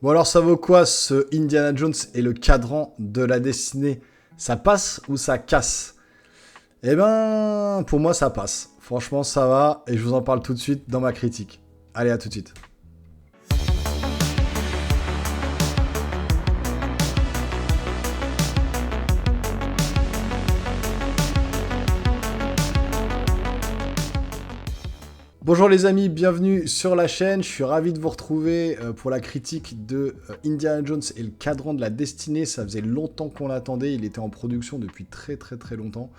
Bon alors ça vaut quoi ce Indiana Jones et le cadran de la destinée? Ça passe ou ça casse? Eh ben, pour moi ça passe. Franchement ça va et je vous en parle tout de suite dans ma critique. Allez, à tout de suite. Bonjour les amis, bienvenue sur la chaîne. Je suis ravi de vous retrouver pour la critique de Indiana Jones et le cadran de la destinée. Ça faisait longtemps qu'on l'attendait, il était en production depuis très longtemps.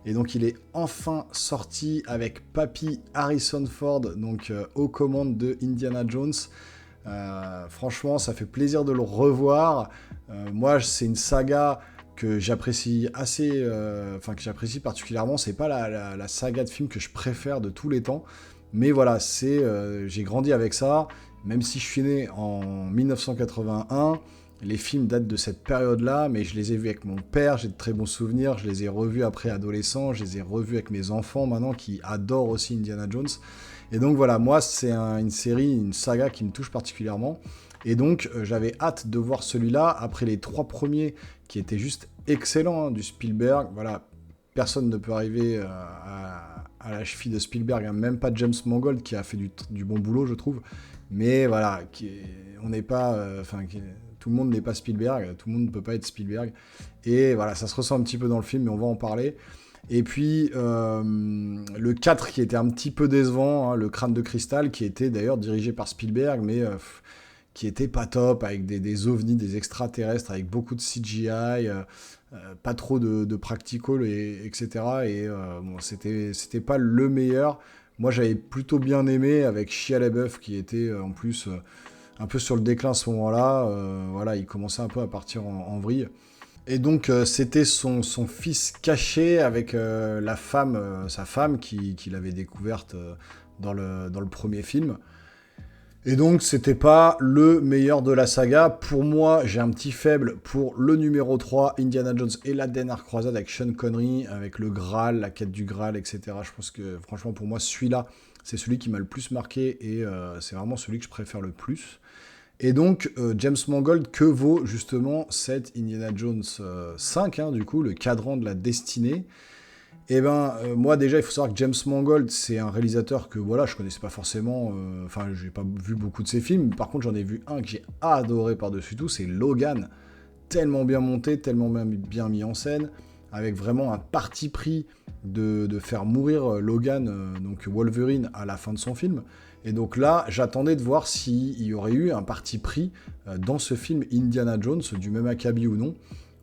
Et donc il est enfin sorti avec Papy Harrison Ford, donc aux commandes de Indiana Jones. Franchement, ça fait plaisir de le revoir. Moi, c'est une saga que j'apprécie que j'apprécie particulièrement. C'est pas la saga de films que je préfère de tous les temps. Mais voilà, j'ai grandi avec ça, même si je suis né en 1981, les films datent de cette période-là, mais je les ai vus avec mon père, j'ai de très bons souvenirs, je les ai revus après adolescent, je les ai revus avec mes enfants maintenant qui adorent aussi Indiana Jones. Et donc voilà, moi c'est une série, une saga qui me touche particulièrement. Et donc j'avais hâte de voir celui-là, après les trois premiers qui étaient juste excellents, du Spielberg, voilà. Personne ne peut arriver à la cheville de Spielberg, hein, même pas James Mangold qui a fait du bon boulot, je trouve. Mais voilà, on n'est pas, tout le monde n'est pas Spielberg, tout le monde ne peut pas être Spielberg. Et voilà, ça se ressent un petit peu dans le film, mais on va en parler. Et puis, le 4 qui était un petit peu décevant, hein, le crâne de cristal, qui était d'ailleurs dirigé par Spielberg, mais qui était pas top, avec des ovnis, des extraterrestres, avec beaucoup de CGI, pas trop de practical, etc. Et bon, c'était pas le meilleur. Moi, j'avais plutôt bien aimé, avec Shia LaBeouf, qui était en plus un peu sur le déclin à ce moment-là. Voilà, il commençait un peu à partir en vrille. Et donc, c'était son fils caché avec sa femme, qu'il avait découverte dans le premier film. Et donc, c'était pas le meilleur de la saga. Pour moi, j'ai un petit faible pour le numéro 3, Indiana Jones et la dernière croisade avec Sean Connery, avec le Graal, la quête du Graal, etc. Je pense que, franchement, pour moi, celui-là, c'est celui qui m'a le plus marqué et c'est vraiment celui que je préfère le plus. Et donc, James Mangold, que vaut justement cet Indiana Jones 5, hein, du coup, le cadran de la destinée? Eh ben, moi déjà, il faut savoir que James Mangold, c'est un réalisateur que voilà, je connaissais pas forcément. Enfin, j'ai pas vu beaucoup de ses films. Par contre, j'en ai vu un que j'ai adoré par-dessus tout, c'est Logan. Tellement bien monté, tellement bien mis en scène, avec vraiment un parti pris de faire mourir Logan, donc Wolverine, à la fin de son film. Et donc là, j'attendais de voir s'il y aurait eu un parti pris dans ce film Indiana Jones, du même acabit ou non.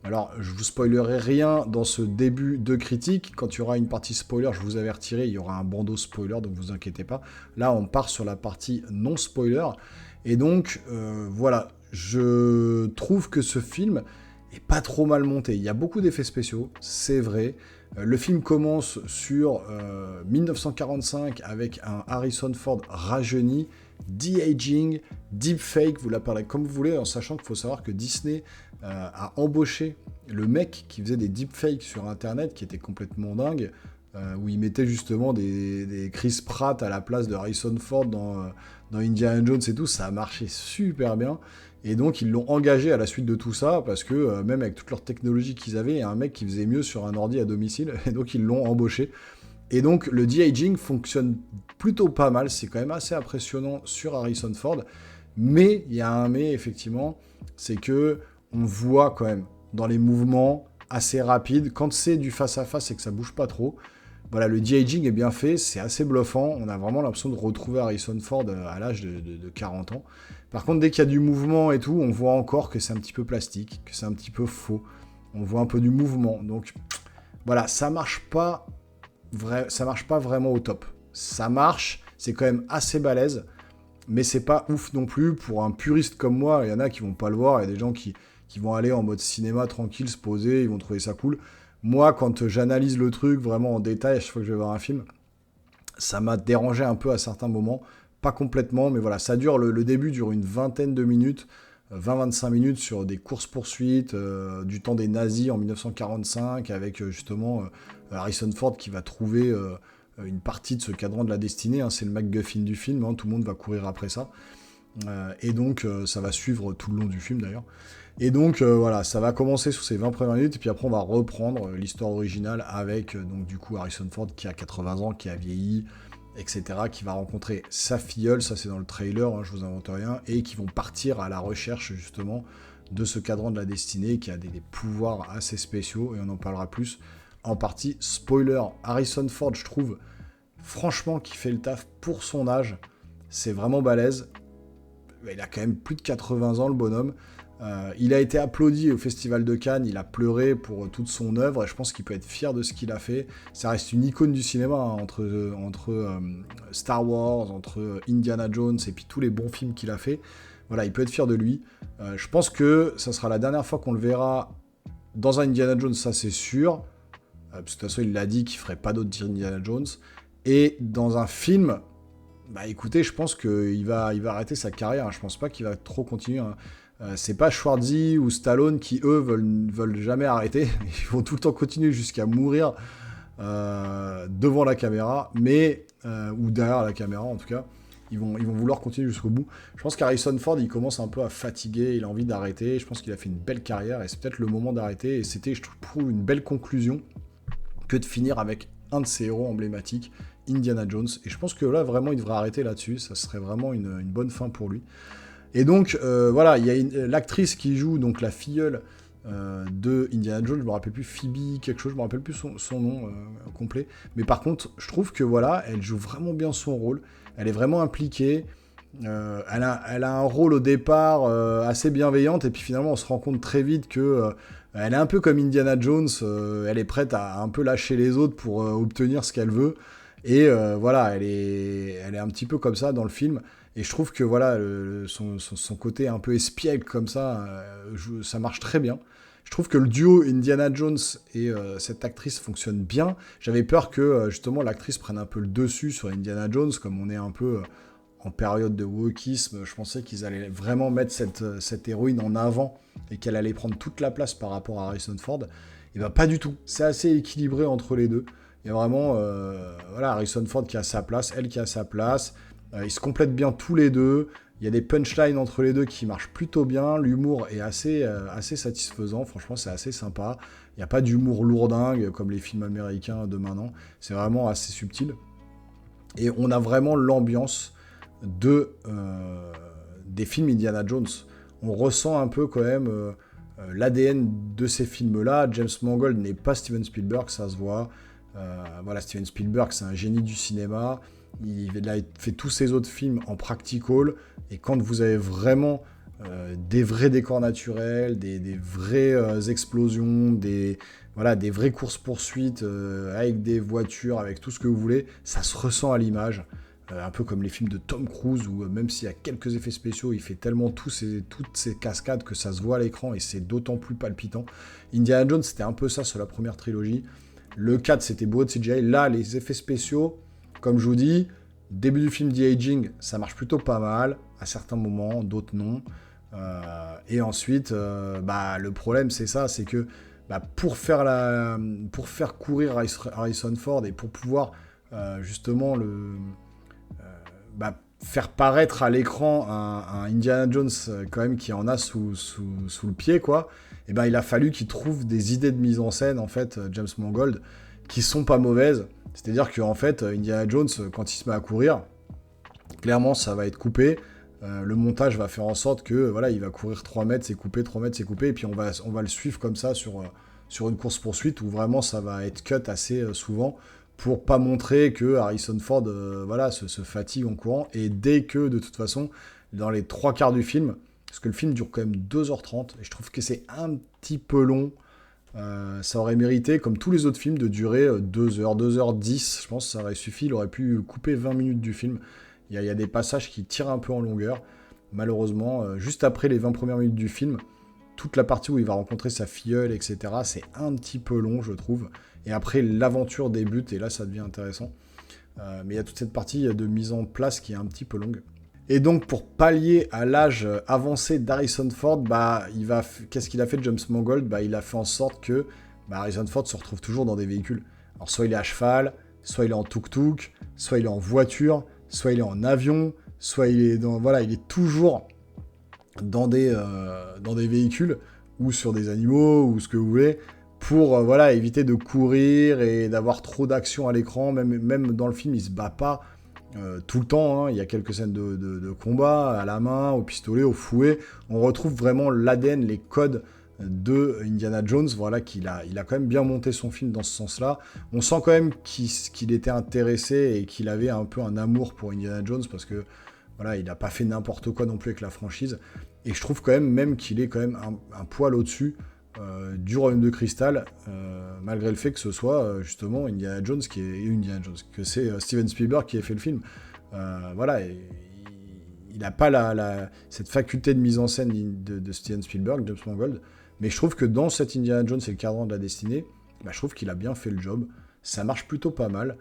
Alors, je vous spoilerai rien dans ce début de critique. Quand il y aura une partie spoiler, je vous avertirai, il y aura un bandeau spoiler, donc vous inquiétez pas. Là, on part sur la partie non spoiler. Et donc, voilà, je trouve que ce film est pas trop mal monté. Il y a beaucoup d'effets spéciaux, c'est vrai. Le film commence sur 1945 avec un Harrison Ford rajeuni, de-aging, deepfake, vous l'appellerez comme vous voulez, en sachant qu'il faut savoir que Disney a embauché le mec qui faisait des deepfakes sur Internet, qui était complètement dingue, où il mettait justement des Chris Pratt à la place de Harrison Ford dans Indiana Jones et tout. Ça a marché super bien. Et donc, ils l'ont engagé à la suite de tout ça, parce que même avec toute leur technologie qu'ils avaient, il y a un mec qui faisait mieux sur un ordi à domicile, et donc ils l'ont embauché. Et donc, le de-aging fonctionne plutôt pas mal, c'est quand même assez impressionnant sur Harrison Ford, mais il y a un mais, effectivement, c'est que on voit quand même dans les mouvements assez rapides, quand c'est du face-à-face et que ça bouge pas trop, voilà, le de-aging est bien fait, c'est assez bluffant, on a vraiment l'impression de retrouver Harrison Ford à l'âge de 40 ans. Par contre, dès qu'il y a du mouvement et tout, on voit encore que c'est un petit peu plastique, que c'est un petit peu faux, on voit un peu du mouvement, donc voilà, ça marche pas vraiment au top. Ça marche, c'est quand même assez balèze, mais c'est pas ouf non plus pour un puriste comme moi. Il y en a qui vont pas le voir, il y a des gens qui vont aller en mode cinéma tranquille, se poser, ils vont trouver ça cool. Moi, quand j'analyse le truc vraiment en détail, à chaque fois que je vais voir un film, ça m'a dérangé un peu à certains moments. Pas complètement, mais voilà, ça dure, le début dure une vingtaine de minutes, 20-25 minutes sur des courses-poursuites, du temps des nazis en 1945, avec justement Harrison Ford qui va trouver une partie de ce cadran de la destinée, hein, c'est le MacGuffin du film, hein, tout le monde va courir après ça. Et donc, ça va suivre tout le long du film d'ailleurs. Et donc, voilà, ça va commencer sur ces 20 premières minutes, et puis après, on va reprendre l'histoire originale avec, donc, du coup, Harrison Ford qui a 80 ans, qui a vieilli, etc., qui va rencontrer sa filleule, ça c'est dans le trailer, hein, je vous invente rien, et qui vont partir à la recherche, justement, de ce cadran de la destinée, qui a des pouvoirs assez spéciaux, et on en parlera plus en partie spoiler. Harrison Ford, je trouve, franchement, qui fait le taf pour son âge, c'est vraiment balèze. Il a quand même plus de 80 ans, le bonhomme. Il a été applaudi au Festival de Cannes, il a pleuré pour toute son œuvre, et je pense qu'il peut être fier de ce qu'il a fait. Ça reste une icône du cinéma, hein, entre Star Wars, entre Indiana Jones, et puis tous les bons films qu'il a fait. Voilà, il peut être fier de lui. Je pense que ça sera la dernière fois qu'on le verra dans un Indiana Jones, ça c'est sûr. Parce que de toute façon, il l'a dit qu'il ferait pas d'autres Indiana Jones. Et dans un film, bah écoutez, je pense qu'il va arrêter sa carrière. Hein. Je pense pas qu'il va trop continuer. Hein. C'est pas Schwarzy ou Stallone qui, eux, veulent jamais arrêter. Ils vont tout le temps continuer jusqu'à mourir devant la caméra, ou derrière la caméra en tout cas. Ils vont vouloir continuer jusqu'au bout. Je pense qu'Harrison Ford, il commence un peu à fatiguer, il a envie d'arrêter. Je pense qu'il a fait une belle carrière et c'est peut-être le moment d'arrêter. Et c'était, je trouve, une belle conclusion que de finir avec un de ses héros emblématiques, Indiana Jones. Et je pense que là, vraiment, il devrait arrêter là-dessus. Ça serait vraiment une bonne fin pour lui. Et donc, voilà, il y a l'actrice qui joue donc la filleule de Indiana Jones, je me rappelle plus, Phoebe quelque chose, je me rappelle plus son nom complet. Mais par contre, je trouve que voilà, elle joue vraiment bien son rôle. Elle est vraiment impliquée. Elle a un rôle au départ assez bienveillante, et puis finalement, on se rend compte très vite que elle est un peu comme Indiana Jones. Elle est prête à un peu lâcher les autres pour obtenir ce qu'elle veut. Et voilà, elle est un petit peu comme ça dans le film. Et je trouve que voilà, son côté un peu espiègle comme ça, ça marche très bien. Je trouve que le duo Indiana Jones et cette actrice fonctionne bien. J'avais peur que justement l'actrice prenne un peu le dessus sur Indiana Jones, comme on est un peu en période de wokisme. Je pensais qu'ils allaient vraiment mettre cette héroïne en avant et qu'elle allait prendre toute la place par rapport à Harrison Ford. Et bien pas du tout. C'est assez équilibré entre les deux. Il y a vraiment voilà, Harrison Ford qui a sa place, elle qui a sa place. Ils se complètent bien tous les deux. Il y a des punchlines entre les deux qui marchent plutôt bien. L'humour est assez satisfaisant. Franchement, c'est assez sympa. Il n'y a pas d'humour lourdingue comme les films américains de maintenant. C'est vraiment assez subtil. Et on a vraiment l'ambiance des films Indiana Jones. On ressent un peu quand même l'ADN de ces films-là. James Mangold n'est pas Steven Spielberg, ça se voit. Voilà, Steven Spielberg, c'est un génie du cinéma. Il a fait tous ses autres films en practical, et quand vous avez vraiment des vrais décors naturels, des vraies explosions, des vraies courses-poursuites avec des voitures, avec tout ce que vous voulez, ça se ressent à l'image. Un peu comme les films de Tom Cruise, où même s'il y a quelques effets spéciaux, il fait tellement toutes ces cascades que ça se voit à l'écran, et c'est d'autant plus palpitant. Indiana Jones, c'était un peu ça sur la première trilogie. Le 4, c'était beau de CGI. Là, les effets spéciaux, comme je vous dis, début du film de-aging, ça marche plutôt pas mal, à certains moments, d'autres non. Et ensuite, le problème, c'est ça, c'est que pour faire courir Harrison Ford, et pour pouvoir justement faire paraître à l'écran un Indiana Jones quand même qui en a sous le pied, quoi, et il a fallu qu'il trouve des idées de mise en scène, en fait, James Mangold, qui sont pas mauvaises. C'est-à-dire qu'en fait, Indiana Jones, quand il se met à courir, clairement, ça va être coupé. Le montage va faire en sorte que, voilà, il va courir 3 mètres, c'est coupé, 3 mètres, c'est coupé, et puis on va le suivre comme ça sur une course-poursuite où vraiment ça va être cut assez souvent pour pas montrer que Harrison Ford se fatigue en courant. Et dès que, de toute façon, dans les 3 quarts du film, parce que le film dure quand même 2h30, et je trouve que c'est un petit peu long. Ça aurait mérité, comme tous les autres films, de durer 2h, 2h10. Je pense que ça aurait suffi. Il aurait pu couper 20 minutes du film. Il y a des passages qui tirent un peu en longueur. Malheureusement, juste après les 20 premières minutes du film, toute la partie où il va rencontrer sa filleule, etc., c'est un petit peu long, je trouve. Et après, l'aventure débute, et là, ça devient intéressant. Mais il y a toute cette partie de mise en place qui est un petit peu longue. Et donc, pour pallier à l'âge avancé d'Harrison Ford, qu'est-ce qu'il a fait, James Mangold ? Il a fait en sorte que Harrison Ford se retrouve toujours dans des véhicules. Alors, soit il est à cheval, soit il est en tuk-tuk, soit il est en voiture, soit il est en avion, soit il est toujours dans des véhicules, ou sur des animaux, ou ce que vous voulez, pour éviter de courir et d'avoir trop d'action à l'écran. Même dans le film, il se bat pas tout le temps, hein. Il y a quelques scènes de combat, à la main, au pistolet, au fouet. On retrouve vraiment l'ADN, les codes de Indiana Jones, qu'il a quand même bien monté son film dans ce sens-là. On sent quand même qu'il était intéressé et qu'il avait un peu un amour pour Indiana Jones, parce que il n'a pas fait n'importe quoi non plus avec la franchise. Et je trouve quand même qu'il est quand même un poil au-dessus du Royaume de Cristal, malgré le fait que ce soit justement que c'est Steven Spielberg qui a fait le film. Il n'a pas cette faculté de mise en scène de Steven Spielberg, James Mangold, mais je trouve que dans cet Indiana Jones et le cadran de la destinée, je trouve qu'il a bien fait le job. Ça marche plutôt pas mal.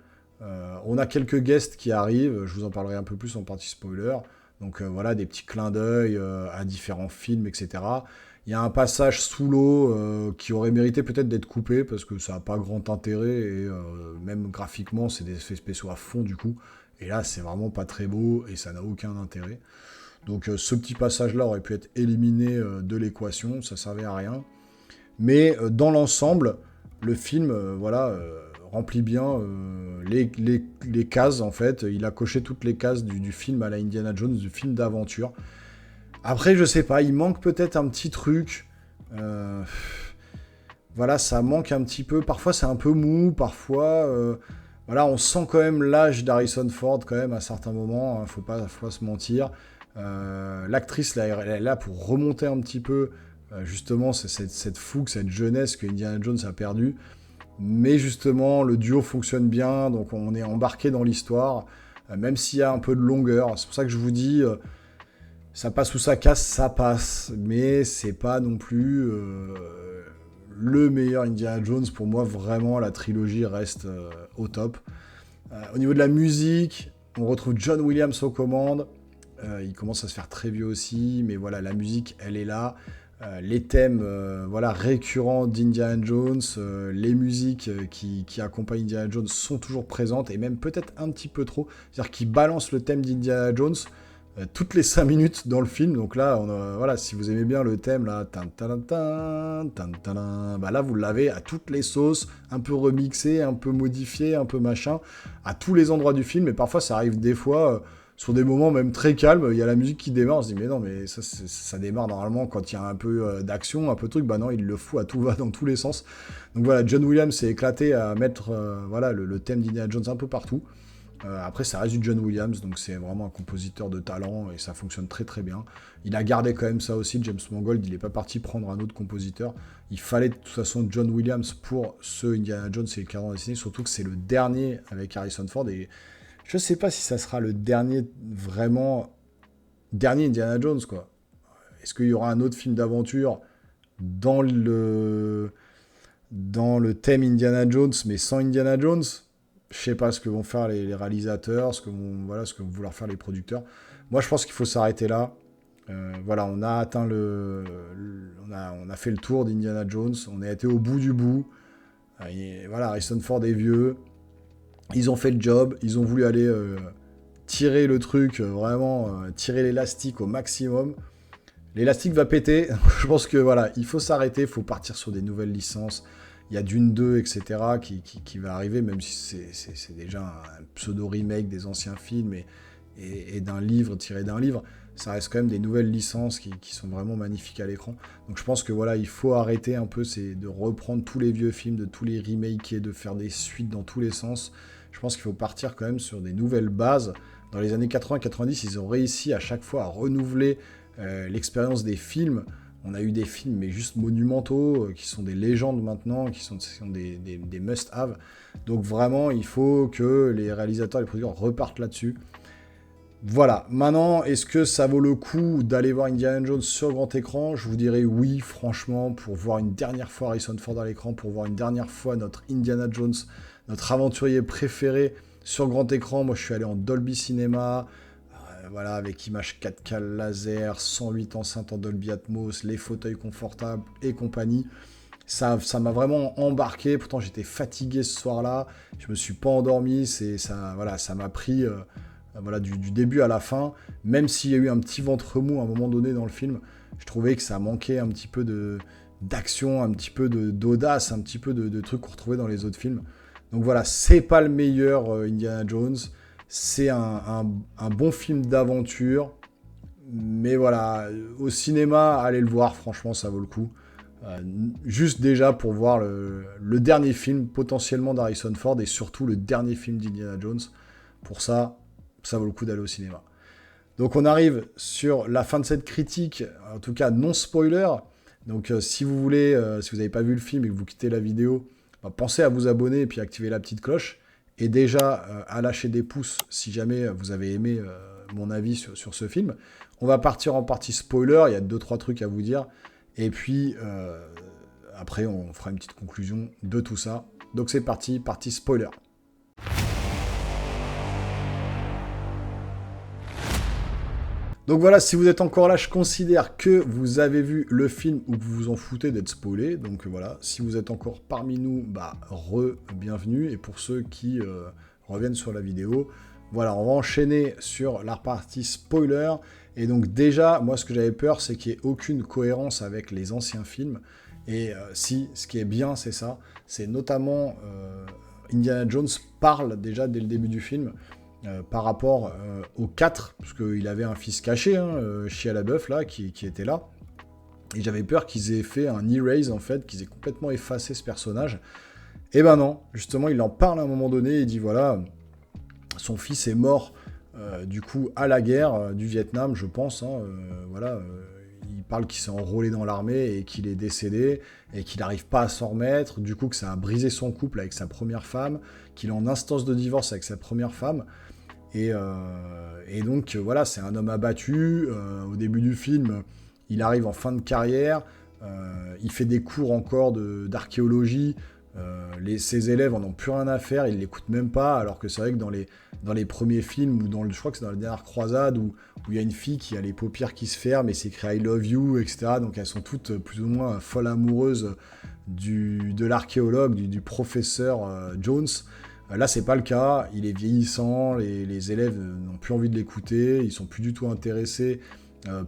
On a quelques guests qui arrivent, je vous en parlerai un peu plus en partie spoiler. Donc des petits clins d'œil à différents films, etc. Il y a un passage sous l'eau qui aurait mérité peut-être d'être coupé, parce que ça n'a pas grand intérêt, et même graphiquement, c'est des effets spéciaux à fond du coup. Et là, c'est vraiment pas très beau, et ça n'a aucun intérêt. Donc ce petit passage-là aurait pu être éliminé de l'équation, ça servait à rien. Mais dans l'ensemble, le film, remplit bien les cases, en fait. Il a coché toutes les cases du film à la Indiana Jones, du film d'aventure. Après, je sais pas, il manque peut-être un petit truc. Ça manque un petit peu. Parfois, c'est un peu mou. Parfois, on sent quand même l'âge d'Harrison Ford, quand même, à certains moments. Hein, faut pas se mentir. L'actrice, là, elle est là pour remonter un petit peu, justement, cette fougue, cette jeunesse que Indiana Jones a perdue. Mais justement, le duo fonctionne bien, donc on est embarqué dans l'histoire, même s'il y a un peu de longueur. C'est pour ça que je vous dis, ça passe ou ça casse, ça passe. Mais c'est pas non plus le meilleur Indiana Jones. Pour moi, vraiment, la trilogie reste au top. Au niveau de la musique, on retrouve John Williams aux commandes. Il commence à se faire très vieux aussi, mais la musique, elle est là. Les thèmes récurrents d'Indiana Jones, les musiques qui accompagnent Indiana Jones sont toujours présentes, et même peut-être un petit peu trop. C'est-à-dire qu'ils balancent le thème d'Indiana Jones toutes les 5 minutes dans le film. Donc là, si vous aimez bien le thème, là, là vous l'avez à toutes les sauces, un peu remixé, un peu modifié, un peu machin, à tous les endroits du film. Et parfois, ça arrive des fois... sur des moments même très calmes, il y a la musique qui démarre, on se dit mais non, mais ça démarre normalement quand il y a un peu d'action, un peu de truc, non, il le fout à tout va dans tous les sens. Donc John Williams s'est éclaté à mettre le thème d'Indiana Jones un peu partout. Après, ça reste du John Williams, donc c'est vraiment un compositeur de talent, et ça fonctionne très très bien. Il a gardé quand même ça aussi, James Mangold, il n'est pas parti prendre un autre compositeur. Il fallait de toute façon John Williams pour ce Indiana Jones et le cadran de dessinée, surtout que c'est le dernier avec Harrison Ford, et je sais pas si ça sera le dernier Indiana Jones, quoi. Est-ce qu'il y aura un autre film d'aventure dans le thème Indiana Jones, mais sans Indiana Jones? Je sais pas ce que vont faire les réalisateurs, ce que vont vouloir faire les producteurs. Moi, je pense qu'il faut s'arrêter là. On a atteint on a fait le tour d'Indiana Jones. On a été au bout du bout. Harrison Ford est vieux. Ils ont fait le job, ils ont voulu aller tirer le truc, tirer l'élastique au maximum. L'élastique va péter, je pense que il faut s'arrêter, il faut partir sur des nouvelles licences. Il y a Dune 2, etc. qui va arriver, même si c'est déjà un pseudo-remake des anciens films et d'un livre tiré d'un livre. Ça reste quand même des nouvelles licences qui sont vraiment magnifiques à l'écran. Donc je pense que il faut arrêter un peu de reprendre tous les vieux films, de tous les remakes, et de faire des suites dans tous les sens. Je pense qu'il faut partir quand même sur des nouvelles bases. Dans les années 80-90, ils ont réussi à chaque fois à renouveler l'expérience des films. On a eu des films mais juste monumentaux, qui sont des légendes maintenant, qui sont des must-have. Donc vraiment, il faut que les réalisateurs et les producteurs repartent là-dessus. Voilà, maintenant, est-ce que ça vaut le coup d'aller voir Indiana Jones sur grand écran? Je vous dirais oui, franchement, pour voir une dernière fois Harrison Ford à l'écran, pour voir une dernière fois notre Indiana Jones, notre aventurier préféré sur grand écran. Moi, je suis allé en Dolby Cinema, avec image 4K laser, 108 enceintes en Dolby Atmos, les fauteuils confortables et compagnie. Ça m'a vraiment embarqué. Pourtant, j'étais fatigué ce soir-là. Je me suis pas endormi. Ça m'a pris... voilà, du début à la fin, même s'il y a eu un petit ventre mou à un moment donné dans le film, je trouvais que ça manquait un petit peu d'action, un petit peu d'audace, un petit peu de trucs qu'on retrouvait dans les autres films. Donc voilà, c'est pas le meilleur Indiana Jones, c'est un bon film d'aventure, mais voilà, au cinéma, allez le voir, franchement, ça vaut le coup. Euh, Juste déjà pour voir le dernier film potentiellement d'Harrison Ford et surtout le dernier film d'Indiana Jones. Pour ça, ça vaut le coup d'aller au cinéma. Donc on arrive sur la fin de cette critique, en tout cas non spoiler. Donc si vous voulez, si vous n'avez pas vu le film et que vous quittez la vidéo, bah, pensez à vous abonner et puis activer la petite cloche. Et déjà à lâcher des pouces si jamais vous avez aimé mon avis sur ce film. On va partir en partie spoiler, il y a 2-3 trucs à vous dire. Et puis après on fera une petite conclusion de tout ça. Donc c'est parti, partie spoiler. Donc voilà, si vous êtes encore là, je considère que vous avez vu le film ou que vous vous en foutez d'être spoilé. Donc voilà, si vous êtes encore parmi nous, bah bienvenue. Et pour ceux qui reviennent sur la vidéo, voilà, on va enchaîner sur la partie spoiler. Et donc déjà, moi ce que j'avais peur, c'est qu'il n'y ait aucune cohérence avec les anciens films. Et si, ce qui est bien, c'est ça. C'est notamment Indiana Jones parle déjà dès le début du film. Par rapport aux 4, parce qu'il avait un fils caché, Shia LaBeouf, là, qui était là. Et j'avais peur qu'ils aient fait un erase, en fait, qu'ils aient complètement effacé ce personnage. Et ben non, justement, il en parle à un moment donné, il dit, voilà, son fils est mort, du coup, à la guerre du Vietnam, je pense, voilà, il parle qu'il s'est enrôlé dans l'armée et qu'il est décédé, et qu'il n'arrive pas à s'en remettre, du coup, que ça a brisé son couple avec sa première femme, qu'il est en instance de divorce avec sa première femme. Et donc, voilà, c'est un homme abattu. Au début du film, il arrive en fin de carrière. Il fait des cours encore d'archéologie. Ses élèves en ont plus rien à faire. Ils ne l'écoutent même pas. Alors que c'est vrai que dans les premiers films, ou je crois que c'est dans la dernière croisade, où il y a une fille qui a les paupières qui se ferment et s'écrit I love you, etc. Donc elles sont toutes plus ou moins folles amoureuses de l'archéologue, du professeur Jones. Là, c'est pas le cas, il est vieillissant, les élèves n'ont plus envie de l'écouter, ils sont plus du tout intéressés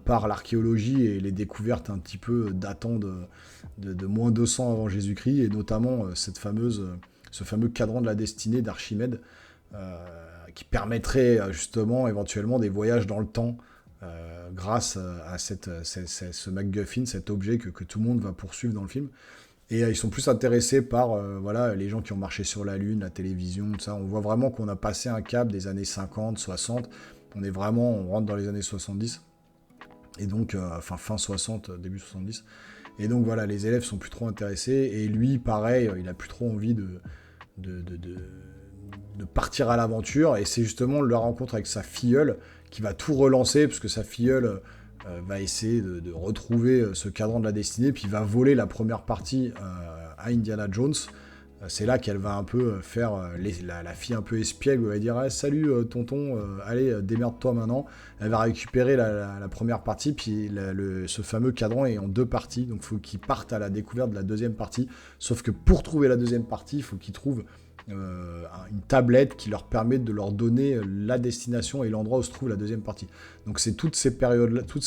par l'archéologie et les découvertes un petit peu datant de moins 200 avant Jésus-Christ, et notamment ce fameux cadran de la destinée d'Archimède, qui permettrait justement éventuellement des voyages dans le temps grâce à ce MacGuffin, cet objet que tout le monde va poursuivre dans le film. Et ils sont plus intéressés par voilà, les gens qui ont marché sur la Lune, la télévision, tout ça. On voit vraiment qu'on a passé un cap des années 50, 60. On rentre dans les années 70. Et donc, fin 60, début 70. Et donc voilà, les élèves sont plus trop intéressés. Et lui, pareil, il a plus trop envie de partir à l'aventure. Et c'est justement la rencontre avec sa filleule qui va tout relancer, parce que sa filleule va essayer de retrouver ce cadran de la destinée, puis va voler la première partie à Indiana Jones. C'est là qu'elle va un peu faire la fille un peu espiègle, elle va dire salut tonton, allez démerde-toi maintenant. Elle va récupérer la première partie, puis ce fameux cadran est en 2 parties, donc il faut qu'ils partent à la découverte de la deuxième partie. Sauf que pour trouver la deuxième partie, il faut qu'ils trouvent une tablette qui leur permet de leur donner la destination et l'endroit où se trouve la deuxième partie. Donc c'est toutes ces périodes-là, tous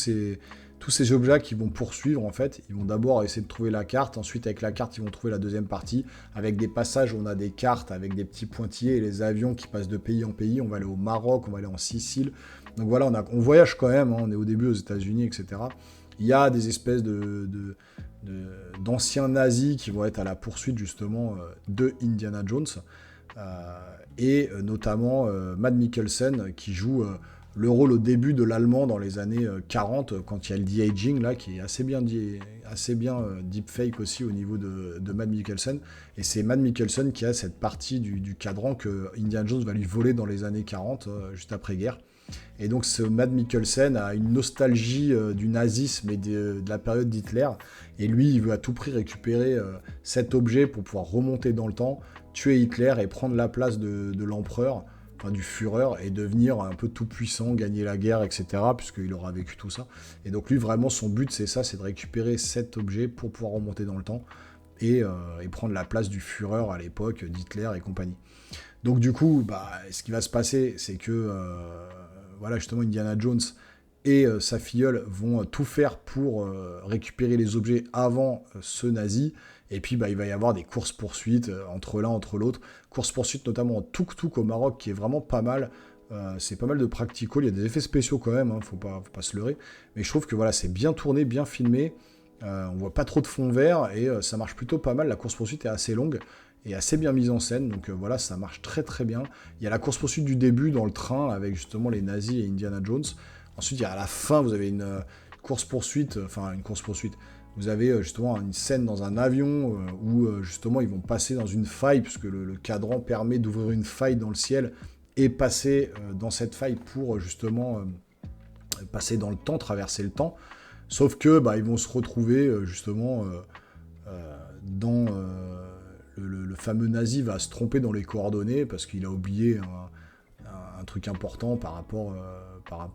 ces objets qui vont poursuivre en fait. Ils vont d'abord essayer de trouver la carte, ensuite avec la carte ils vont trouver la deuxième partie, avec des passages où on a des cartes avec des petits pointillés et les avions qui passent de pays en pays. On va aller au Maroc, on va aller en Sicile. Donc voilà, on voyage quand même, on est au début aux États-Unis, etc. Il y a des espèces d'anciens nazis qui vont être à la poursuite justement de Indiana Jones, et notamment Mads Mikkelsen qui joue le rôle au début de l'allemand dans les années 40, quand il y a le de-aging là, qui est assez bien deepfake aussi au niveau de Mads Mikkelsen. Et c'est Mads Mikkelsen qui a cette partie du cadran que Indiana Jones va lui voler dans les années 40, juste après-guerre. Et donc ce Mads Mikkelsen a une nostalgie du nazisme et de la période d'Hitler. Et lui, il veut à tout prix récupérer cet objet pour pouvoir remonter dans le temps, tuer Hitler et prendre la place de l'empereur, enfin du Führer, et devenir un peu tout puissant, gagner la guerre, etc. Puisqu'il aura vécu tout ça. Et donc lui, vraiment, son but, c'est ça, c'est de récupérer cet objet pour pouvoir remonter dans le temps et prendre la place du Führer à l'époque, d'Hitler et compagnie. Donc du coup, bah, ce qui va se passer, c'est que voilà, justement, Indiana Jones et sa filleule vont tout faire pour récupérer les objets avant ce nazi. Et puis, bah, il va y avoir des courses-poursuites entre l'un, entre l'autre. Courses-poursuites notamment en tuk-tuk au Maroc, qui est vraiment pas mal. C'est pas mal de practical. Il y a des effets spéciaux quand même, hein, faut pas se leurrer. Mais je trouve que voilà, c'est bien tourné, bien filmé. On voit pas trop de fond vert et ça marche plutôt pas mal. La course-poursuite est assez longue et assez bien mise en scène. Donc voilà, ça marche très très bien. Il y a la course-poursuite du début dans le train avec justement les nazis et Indiana Jones. Ensuite, il y a à la fin, vous avez une course-poursuite, enfin une course-poursuite. Vous avez justement une scène dans un avion où justement ils vont passer dans une faille, puisque le cadran permet d'ouvrir une faille dans le ciel et passer dans cette faille pour justement passer dans le temps, traverser le temps. Sauf que bah, ils vont se retrouver justement dans le fameux nazi va se tromper dans les coordonnées parce qu'il a oublié un truc important par rapport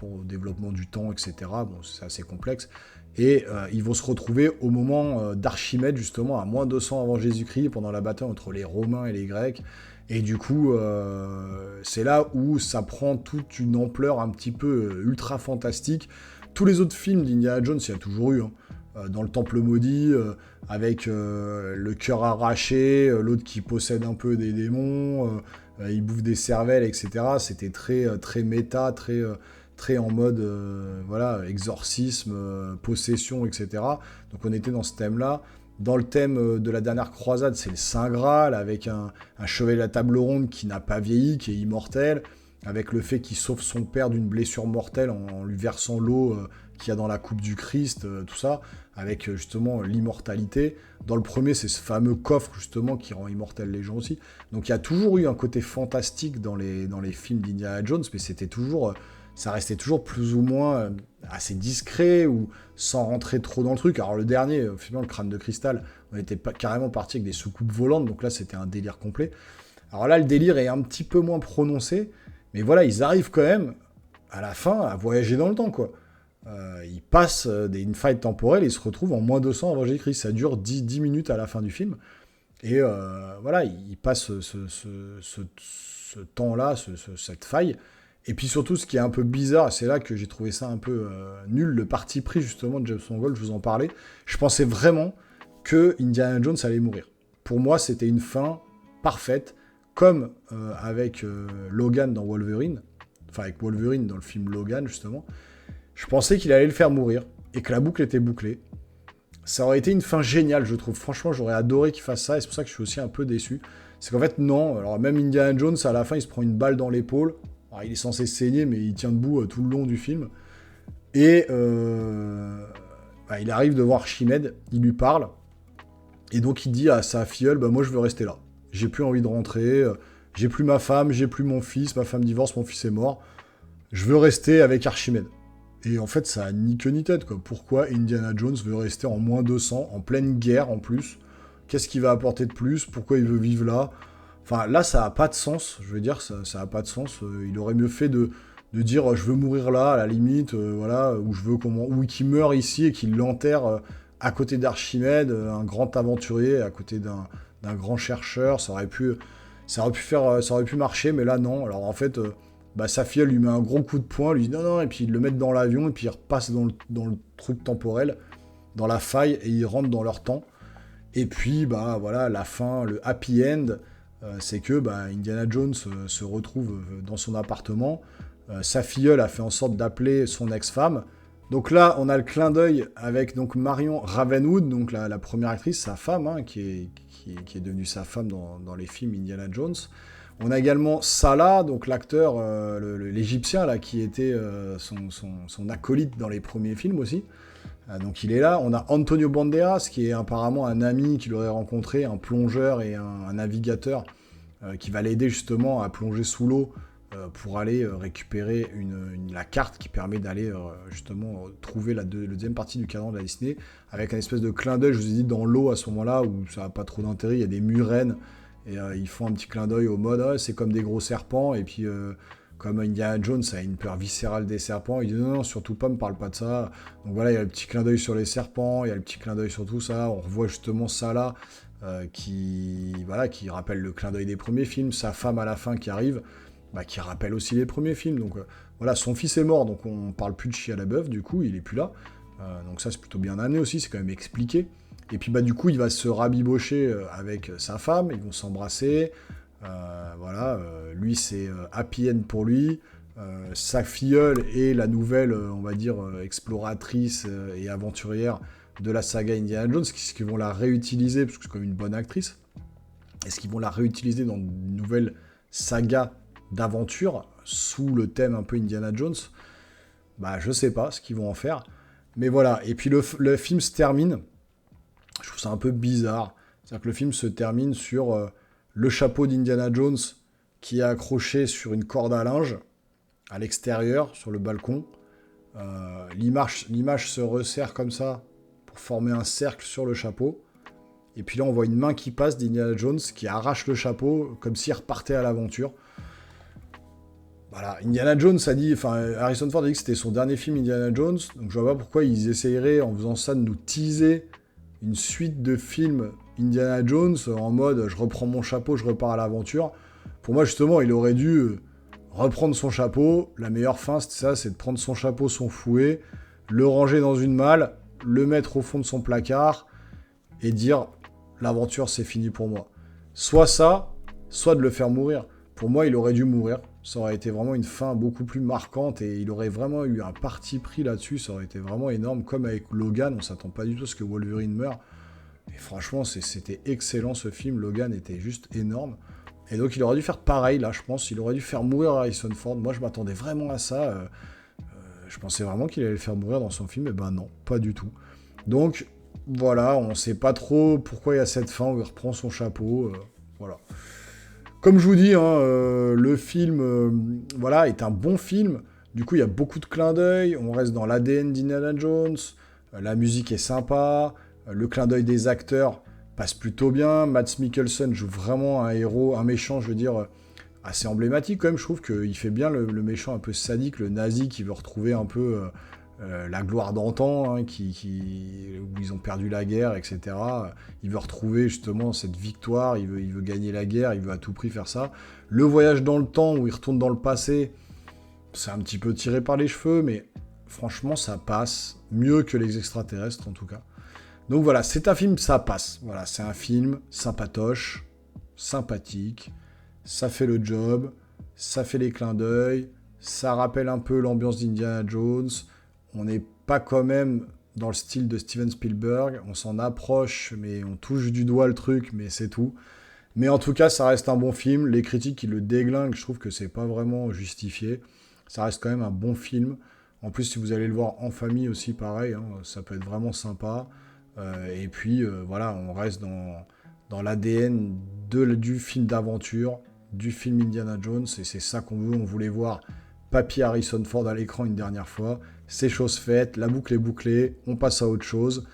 au développement du temps, etc. Bon, c'est assez complexe. Et ils vont se retrouver au moment d'Archimède, justement, à moins 200 avant Jésus-Christ, pendant la bataille entre les Romains et les Grecs. Et du coup, c'est là où ça prend toute une ampleur un petit peu ultra fantastique. Tous les autres films d'Indiana Jones, il y a toujours eu. Hein. Dans le Temple Maudit, avec le cœur arraché, l'autre qui possède un peu des démons, il bouffe des cervelles, etc. C'était très, très méta, très en mode voilà, exorcisme, possession, etc. Donc on était dans ce thème-là. Dans le thème de la dernière croisade, c'est le Saint Graal, avec un chevalier de la table ronde qui n'a pas vieilli, qui est immortel, avec le fait qu'il sauve son père d'une blessure mortelle en lui versant l'eau qu'il y a dans la coupe du Christ, tout ça, avec justement l'immortalité. Dans le premier, c'est ce fameux coffre justement qui rend immortel les gens aussi. Donc il y a toujours eu un côté fantastique dans les films d'Indiana Jones, mais c'était toujours... ça restait toujours plus ou moins assez discret ou sans rentrer trop dans le truc. Alors le dernier, finalement, le crâne de cristal, on était carrément parti avec des soucoupes volantes, donc là c'était un délire complet. Alors là, le délire est un petit peu moins prononcé, mais voilà, ils arrivent quand même, à la fin, à voyager dans le temps, quoi. Ils passent une faille temporelle et ils se retrouvent en moins 200 avant Jésus-Christ. Ça dure 10 minutes à la fin du film. Et voilà, ils passent ce temps-là, cette faille. Et puis surtout, ce qui est un peu bizarre, et c'est là que j'ai trouvé ça un peu nul, le parti pris justement de James Mangold, je vous en parlais. Je pensais vraiment que Indiana Jones allait mourir. Pour moi, c'était une fin parfaite, comme avec Logan dans Wolverine, enfin avec Wolverine dans le film Logan justement. Je pensais qu'il allait le faire mourir, et que la boucle était bouclée. Ça aurait été une fin géniale, je trouve. Franchement, j'aurais adoré qu'il fasse ça, et c'est pour ça que je suis aussi un peu déçu. C'est qu'en fait, non. Alors même Indiana Jones, à la fin, il se prend une balle dans l'épaule. Alors, il est censé saigner, mais il tient debout tout le long du film. Et il arrive devant Archimède, il lui parle, et donc il dit à sa filleule, bah, moi je veux rester là. J'ai plus envie de rentrer, j'ai plus ma femme, j'ai plus mon fils, ma femme divorce, mon fils est mort. Je veux rester avec Archimède. Et en fait, ça a ni queue ni tête, quoi. Pourquoi Indiana Jones veut rester en moins 200, en pleine guerre en plus? Qu'est-ce qu'il va apporter de plus? Pourquoi il veut vivre là? Enfin, là, ça a pas de sens. Je veux dire, ça a pas de sens. Il aurait mieux fait de dire, je veux mourir là, à la limite, voilà, ou je veux ou qu'il meure ici et qu'il l'enterre à côté d'Archimède, un grand aventurier, à côté d'un grand chercheur. Ça aurait pu marcher, mais là, non. Alors, en fait... sa fille lui met un gros coup de poing, lui dit non, et puis ils le mettent dans l'avion, et puis ils repassent dans le truc temporel, dans la faille, et ils rentrent dans leur temps. Et puis, voilà, la fin, le happy end, c'est que Indiana Jones se retrouve dans son appartement. Sa filleule a fait en sorte d'appeler son ex-femme. Donc là, on a le clin d'œil avec donc Marion Ravenwood, donc la première actrice, sa femme, hein, qui est devenue sa femme dans les films Indiana Jones. On a également Salah, donc l'acteur, l'Égyptien, là, qui était son acolyte dans les premiers films aussi. Donc il est là. On a Antonio Banderas, qui est apparemment un ami qu'il aurait rencontré, un plongeur et un navigateur, qui va l'aider justement à plonger sous l'eau pour aller récupérer la carte qui permet d'aller justement trouver la deuxième partie du cadran de la Disney, avec un espèce de clin d'œil, je vous ai dit, dans l'eau à ce moment-là, où ça n'a pas trop d'intérêt, il y a des murènes. Et ils font un petit clin d'œil au mode c'est comme des gros serpents, et puis comme Indiana Jones a une peur viscérale des serpents, il dit non, surtout pas, me parle pas de ça. Donc voilà, il y a le petit clin d'œil sur les serpents, il y a le petit clin d'œil sur tout ça, on revoit justement ça là, voilà, qui rappelle le clin d'œil des premiers films, sa femme à la fin qui arrive, bah, qui rappelle aussi les premiers films. Donc voilà, son fils est mort, donc on parle plus de Shia LaBeouf, du coup, il est plus là. Donc ça, c'est plutôt bien amené aussi, c'est quand même expliqué. Et puis bah du coup, il va se rabibocher avec sa femme, ils vont s'embrasser. Voilà, lui, c'est happy end pour lui. Sa filleule est la nouvelle, on va dire, exploratrice et aventurière de la saga Indiana Jones, ce qu'ils vont la réutiliser, parce que c'est quand même une bonne actrice. Est-ce qu'ils vont la réutiliser dans une nouvelle saga d'aventure sous le thème un peu Indiana Jones? Bah, je sais pas ce qu'ils vont en faire. Mais voilà, et puis le film se termine, je trouve ça un peu bizarre. C'est-à-dire que le film se termine sur le chapeau d'Indiana Jones qui est accroché sur une corde à linge à l'extérieur, sur le balcon. L'image se resserre comme ça pour former un cercle sur le chapeau. Et puis là, on voit une main qui passe d'Indiana Jones qui arrache le chapeau comme s'il repartait à l'aventure. Voilà, Indiana Jones a dit, enfin Harrison Ford a dit que c'était son dernier film Indiana Jones, donc je vois pas pourquoi ils essayeraient en faisant ça de nous teaser une suite de films Indiana Jones en mode je reprends mon chapeau, je repars à l'aventure. Pour moi justement, il aurait dû reprendre son chapeau. La meilleure fin, c'est ça, c'est de prendre son chapeau, son fouet, le ranger dans une malle, le mettre au fond de son placard et dire l'aventure c'est fini pour moi. Soit ça, soit de le faire mourir. Pour moi, il aurait dû mourir. Ça aurait été vraiment une fin beaucoup plus marquante et il aurait vraiment eu un parti pris là-dessus. Ça aurait été vraiment énorme. Comme avec Logan, on s'attend pas du tout à ce que Wolverine meure. Et franchement, c'était excellent ce film. Logan était juste énorme. Et donc, il aurait dû faire pareil là, je pense. Il aurait dû faire mourir Harrison Ford. Moi, je m'attendais vraiment à ça. Je pensais vraiment qu'il allait le faire mourir dans son film. Et ben non, pas du tout. Donc, voilà, on sait pas trop pourquoi il y a cette fin où il reprend son chapeau. Voilà. Comme je vous dis, hein, le film voilà, est un bon film. Du coup, il y a beaucoup de clins d'œil. On reste dans l'ADN d'Indiana Jones. La musique est sympa. Le clin d'œil des acteurs passe plutôt bien. Mads Mikkelsen joue vraiment un héros, un méchant, je veux dire, assez emblématique quand même. Je trouve qu'il fait bien le méchant un peu sadique, le nazi qui veut retrouver un peu la gloire d'antan, hein, où ils ont perdu la guerre, etc. Il veut retrouver justement cette victoire, il veut gagner la guerre, il veut à tout prix faire ça. Le voyage dans le temps, où il retourne dans le passé, c'est un petit peu tiré par les cheveux, mais franchement, ça passe mieux que les extraterrestres, en tout cas. Donc voilà, c'est un film, ça passe. Voilà, c'est un film sympatoche, sympathique, ça fait le job, ça fait les clins d'œil, ça rappelle un peu l'ambiance d'Indiana Jones. On n'est pas quand même dans le style de Steven Spielberg, on s'en approche, mais on touche du doigt le truc, mais c'est tout. Mais en tout cas, ça reste un bon film. Les critiques qui le déglinguent, je trouve que c'est pas vraiment justifié. Ça reste quand même un bon film. En plus, si vous allez le voir en famille aussi, pareil, hein, ça peut être vraiment sympa. Et puis, voilà, on reste dans l'ADN du film d'aventure, du film Indiana Jones, et c'est ça qu'on veut. On voulait voir Papy Harrison Ford à l'écran une dernière fois. C'est chose faite, la boucle est bouclée, on passe à autre chose.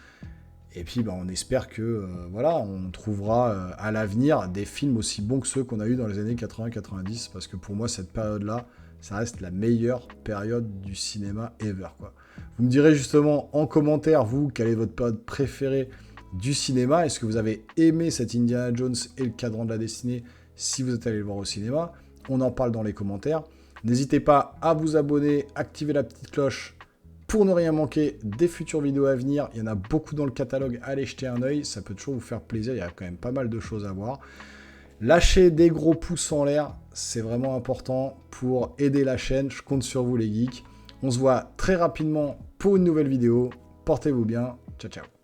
Et puis bah, on espère que voilà, on trouvera à l'avenir des films aussi bons que ceux qu'on a eu dans les années 80-90, parce que pour moi cette période-là, ça reste la meilleure période du cinéma ever, quoi. Vous me direz justement en commentaire, vous, quelle est votre période préférée du cinéma? Est-ce que vous avez aimé cet Indiana Jones et le Cadran de la Destinée si vous êtes allé le voir au cinéma? On en parle dans les commentaires. N'hésitez pas à vous abonner, activer la petite cloche pour ne rien manquer des futures vidéos à venir. Il y en a beaucoup dans le catalogue, allez jeter un œil, ça peut toujours vous faire plaisir, il y a quand même pas mal de choses à voir. Lâchez des gros pouces en l'air, c'est vraiment important pour aider la chaîne, je compte sur vous les geeks. On se voit très rapidement pour une nouvelle vidéo, portez-vous bien, ciao ciao.